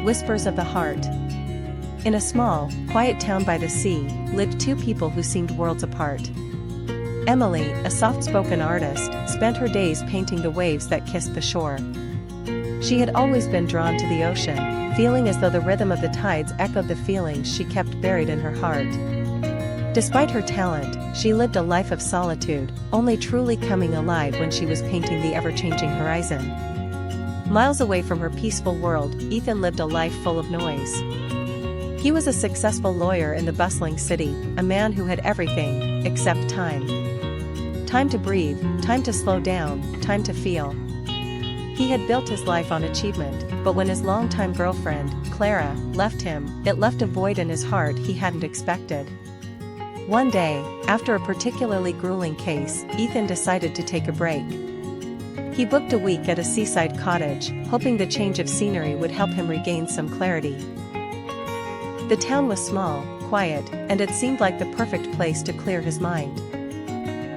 Whispers of the Heart. In a small, quiet town by the sea, lived two people who seemed worlds apart. Emily, a soft-spoken artist, spent her days painting the waves that kissed the shore. She had always been drawn to the ocean, feeling as though the rhythm of the tides echoed the feelings she kept buried in her heart. Despite her talent, she lived a life of solitude, only truly coming alive when she was painting the ever-changing horizon. Miles away from her peaceful world, Ethan lived a life full of noise. He was a successful lawyer in the bustling city, a man who had everything, except time. Time to breathe, time to slow down, time to feel. He had built his life on achievement, but when his longtime girlfriend, Clara, left him, it left a void in his heart he hadn't expected. One day, after a particularly grueling case, Ethan decided to take a break. He booked a week at a seaside cottage, hoping the change of scenery would help him regain some clarity. The town was small, quiet, and it seemed like the perfect place to clear his mind.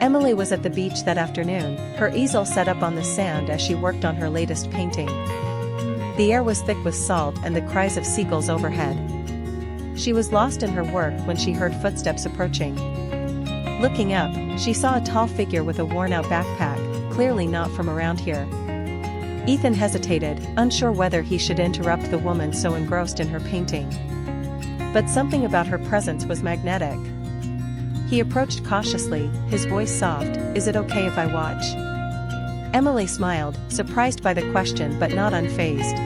Emily was at the beach that afternoon, her easel set up on the sand as she worked on her latest painting. The air was thick with salt and the cries of seagulls overhead. She was lost in her work when she heard footsteps approaching. Looking up, she saw a tall figure with a worn-out backpack, clearly not from around here. Ethan hesitated, unsure whether he should interrupt the woman so engrossed in her painting. But something about her presence was magnetic. He approached cautiously, his voice soft, "Is it okay if I watch?" Emily smiled, surprised by the question but not unfazed.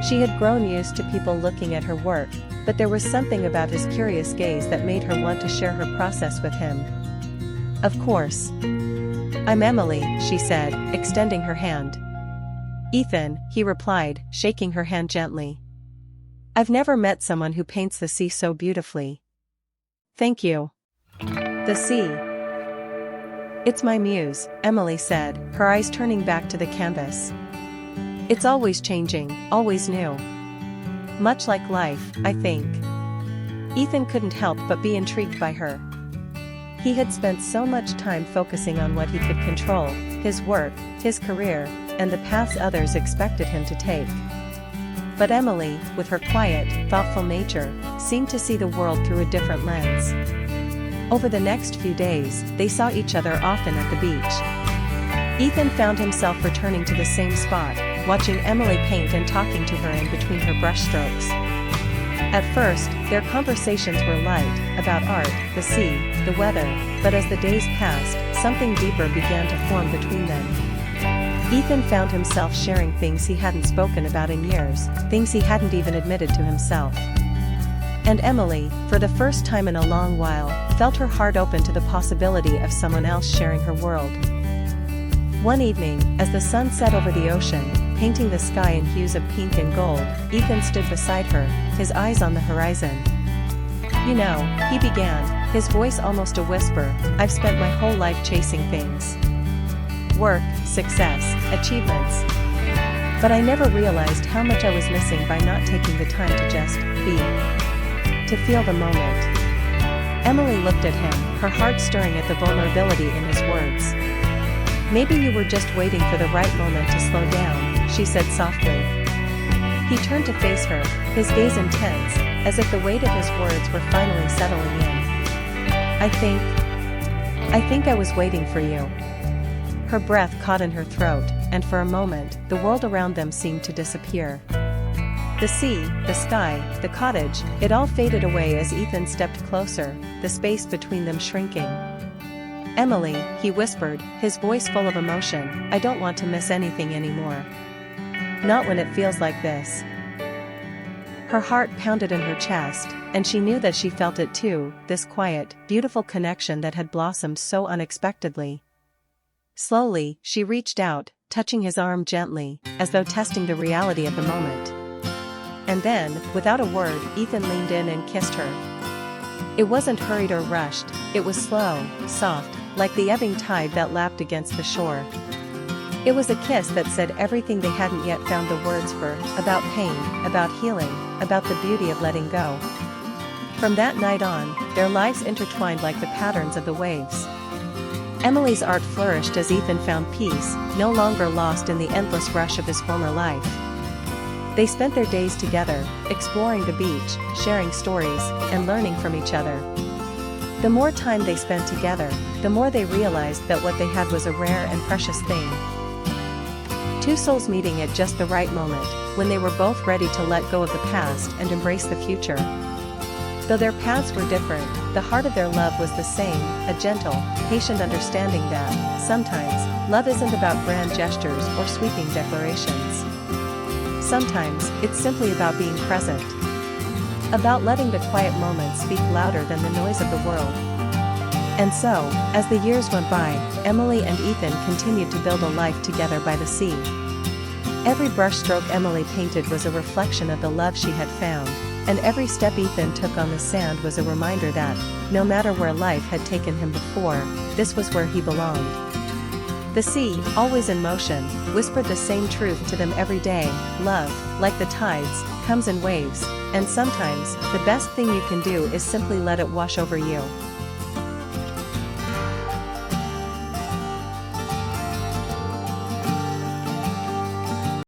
She had grown used to people looking at her work, but there was something about his curious gaze that made her want to share her process with him. "Of course. I'm Emily," she said, extending her hand. "Ethan," he replied, shaking her hand gently. "I've never met someone who paints the sea so beautifully." "Thank you." "The sea. It's my muse," Emily said, her eyes turning back to the canvas. "It's always changing, always new. Much like life, I think." Ethan couldn't help but be intrigued by her. He had spent so much time focusing on what he could control, his work, his career, and the paths others expected him to take. But Emily, with her quiet, thoughtful nature, seemed to see the world through a different lens. Over the next few days, they saw each other often at the beach. Ethan found himself returning to the same spot, watching Emily paint and talking to her in between her brushstrokes. At first, their conversations were light, about art, the sea, the weather, but as the days passed, something deeper began to form between them. Ethan found himself sharing things he hadn't spoken about in years, things he hadn't even admitted to himself. And Emily, for the first time in a long while, felt her heart open to the possibility of someone else sharing her world. One evening, as the sun set over the ocean, painting the sky in hues of pink and gold, Ethan stood beside her, his eyes on the horizon. "You know," he began, his voice almost a whisper, "I've spent my whole life chasing things. Work, success, achievements. But I never realized how much I was missing by not taking the time to just be. To feel the moment." Emily looked at him, her heart stirring at the vulnerability in his words. "Maybe you were just waiting for the right moment to slow down," she said softly. He turned to face her, his gaze intense, as if the weight of his words were finally settling in. I think I was waiting for you." Her breath caught in her throat, and for a moment, the world around them seemed to disappear. The sea, the sky, the cottage, it all faded away as Ethan stepped closer, the space between them shrinking. "Emily," he whispered, his voice full of emotion, "I don't want to miss anything anymore. Not when it feels like this." Her heart pounded in her chest, and she knew that she felt it too, this quiet, beautiful connection that had blossomed so unexpectedly. Slowly, she reached out, touching his arm gently, as though testing the reality of the moment. And then, without a word, Ethan leaned in and kissed her. It wasn't hurried or rushed, it was slow, soft, like the ebbing tide that lapped against the shore. It was a kiss that said everything they hadn't yet found the words for, about pain, about healing, about the beauty of letting go. From that night on, their lives intertwined like the patterns of the waves. Emily's art flourished as Ethan found peace, no longer lost in the endless rush of his former life. They spent their days together, exploring the beach, sharing stories, and learning from each other. The more time they spent together, the more they realized that what they had was a rare and precious thing. Two souls meeting at just the right moment, when they were both ready to let go of the past and embrace the future. Though their paths were different, the heart of their love was the same, a gentle, patient understanding that, sometimes, love isn't about grand gestures or sweeping declarations. Sometimes, it's simply about being present. About letting the quiet moments speak louder than the noise of the world. And so, as the years went by, Emily and Ethan continued to build a life together by the sea. Every brushstroke Emily painted was a reflection of the love she had found, and every step Ethan took on the sand was a reminder that, no matter where life had taken him before, this was where he belonged. The sea, always in motion, whispered the same truth to them every day: love, like the tides, comes in waves, and sometimes, the best thing you can do is simply let it wash over you.